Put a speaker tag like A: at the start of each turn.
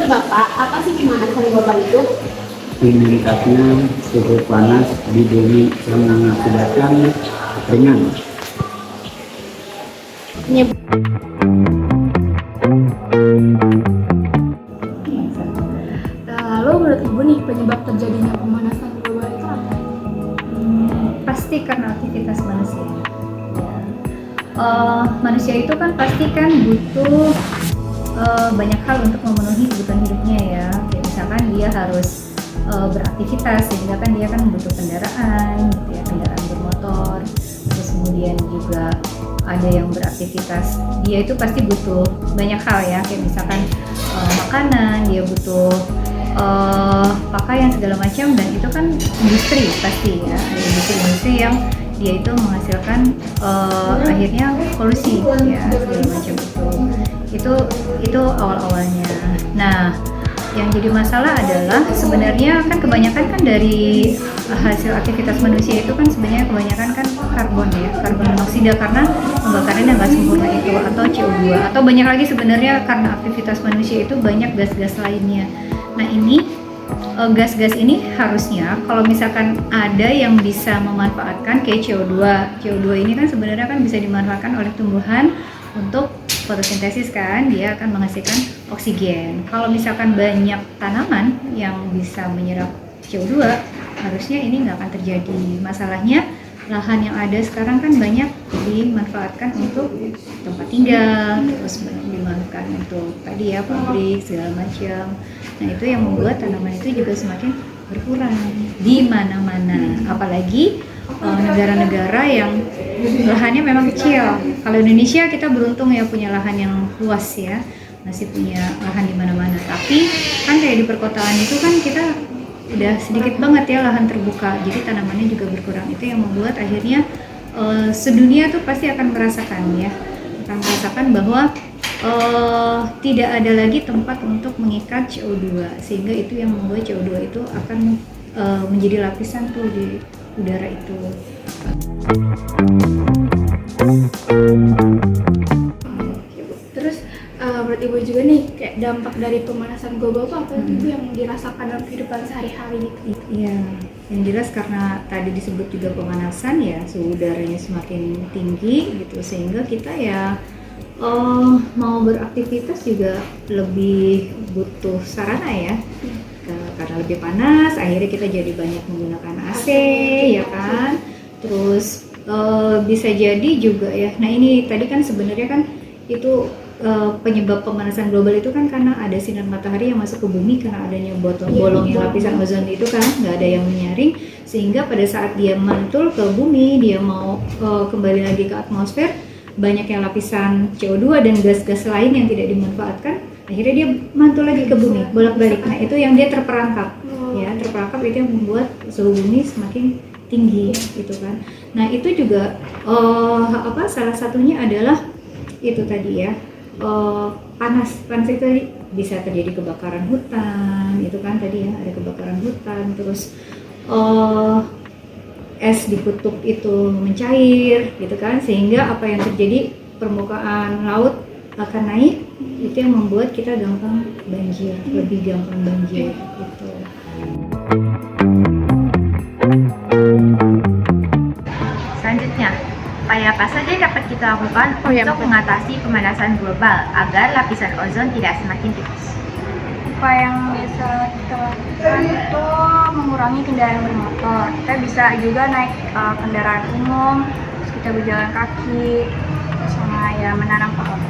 A: Bapak, apa sih pemanasan global itu?
B: Meningkatnya suhu panas di bumi yang mengakibatkan kekeringan.
A: Lalu menurut Ibu nih, penyebab terjadinya pemanasan global itu apa?
C: Pasti karena aktivitas manusia. Manusia itu kan pasti kan butuh banyak hal untuk memenuhi kebutuhan hidupnya ya. Kayak misalkan dia harus beraktivitas, sehingga kan dia kan butuh kendaraan, gitu ya, kendaraan bermotor. Terus kemudian juga ada yang beraktivitas, dia itu pasti butuh banyak hal ya, kayak misalkan makanan, dia butuh pakaian segala macam, dan itu kan industri pasti ya, ada industri-industri yang dia itu menghasilkan akhirnya polusi ya segala macam itu awal-awalnya. Nah, yang jadi masalah adalah sebenarnya kan kebanyakan kan dari hasil aktivitas manusia itu kan sebenarnya kebanyakan kan karbon ya, karbon monoksida karena pembakaran yang nggak sempurna itu, atau CO2, atau banyak lagi sebenarnya karena aktivitas manusia itu banyak gas-gas lainnya. Nah ini gas-gas ini harusnya kalau misalkan ada yang bisa memanfaatkan kayak CO2 ini kan sebenarnya kan bisa dimanfaatkan oleh tumbuhan untuk fotosintesis kan, dia akan menghasilkan oksigen. Kalau misalkan banyak tanaman yang bisa menyerap CO2, harusnya ini nggak akan terjadi. Masalahnya lahan yang ada sekarang kan banyak dimanfaatkan untuk tempat tinggal, terus dimanfaatkan untuk tadi ya pabrik segala macam. Nah itu yang membuat tanaman itu juga semakin berkurang di mana-mana. Apalagi negara-negara yang lahannya memang kecil. Kalau Indonesia kita beruntung ya punya lahan yang luas ya, masih punya lahan di mana-mana. Tapi kan kayak di perkotaan itu kan kita udah sedikit banget ya lahan terbuka, jadi tanamannya juga berkurang. Itu yang membuat akhirnya sedunia tuh pasti akan merasakan ya, akan merasakan bahwa tidak ada lagi tempat untuk mengikat CO2, sehingga itu yang membuat CO2 itu akan menjadi lapisan tuh di udara itu.
A: Terus menurut Ibu juga nih, kayak dampak dari pemanasan global itu apa Ibu yang dirasakan dalam kehidupan sehari-hari gitu?
C: Iya, yang jelas karena tadi disebut juga pemanasan ya, suhu udaranya semakin tinggi gitu, sehingga kita ya mau beraktivitas juga lebih butuh sarana ya. Karena lebih panas, akhirnya kita jadi banyak menggunakan AC ya kan. Terus bisa jadi juga ya. Nah ini tadi kan sebenarnya kan itu penyebab pemanasan global itu kan karena ada sinar matahari yang masuk ke bumi karena adanya bolongnya lapisan ozon itu kan, nggak ada yang menyaring, sehingga pada saat dia mantul ke bumi, dia mau kembali lagi ke atmosfer, banyaknya lapisan CO2 dan gas-gas lain yang tidak dimanfaatkan, akhirnya dia mantul lagi ke bumi, bolak-balik. Nah itu yang dia terperangkap ya, terperangkap itu yang membuat suhu bumi semakin tinggi gitu kan. Nah itu juga salah satunya adalah itu tadi ya, panas itu bisa terjadi kebakaran hutan itu kan, tadi ya ada kebakaran hutan, terus es di kutub itu mencair gitu kan, sehingga apa yang terjadi, permukaan laut akan naik, itu yang membuat kita gampang banjir, lebih gampang banjir gitu.
D: Selanjutnya, upaya apa saja dapat kita lakukan untuk mengatasi pemanasan global agar lapisan ozon tidak semakin tipis?
E: Upaya yang bisa kita lakukan itu mengurangi kendaraan bermotor. Kita bisa juga naik kendaraan umum, terus kita berjalan kaki, sama ya menanam pohon.